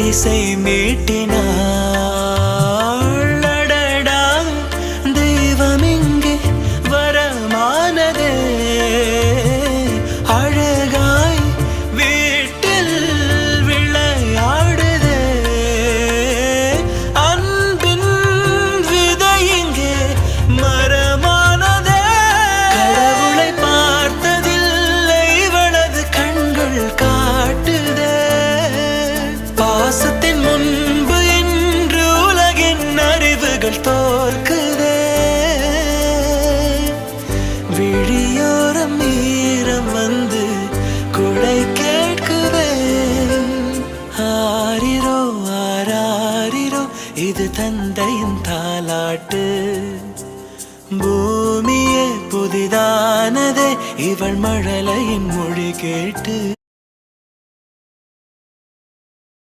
இசை மீட்டினாள். அடடா தெய்வம் இங்கே வரமானதே, அழகாய் வீட்டில் விளையாடுதே. அன்பின் விதை இங்கே மரமானதே. கடவுளை பார்த்ததில்லை இவளது கண்கள் காட்டுதே. பாசத்தின் முன்பு இன்று உலகின் அறிவுகள் தோற்குதே. விழியோரம் ஈரம் வந்து குடை கேட்குதே. ஆரிரோ ஆராரிரோ இது தந்தையின் தாலாட்டு. பூமியே புதிதானதே இவள் மழலையின் மொழி கேட்டு.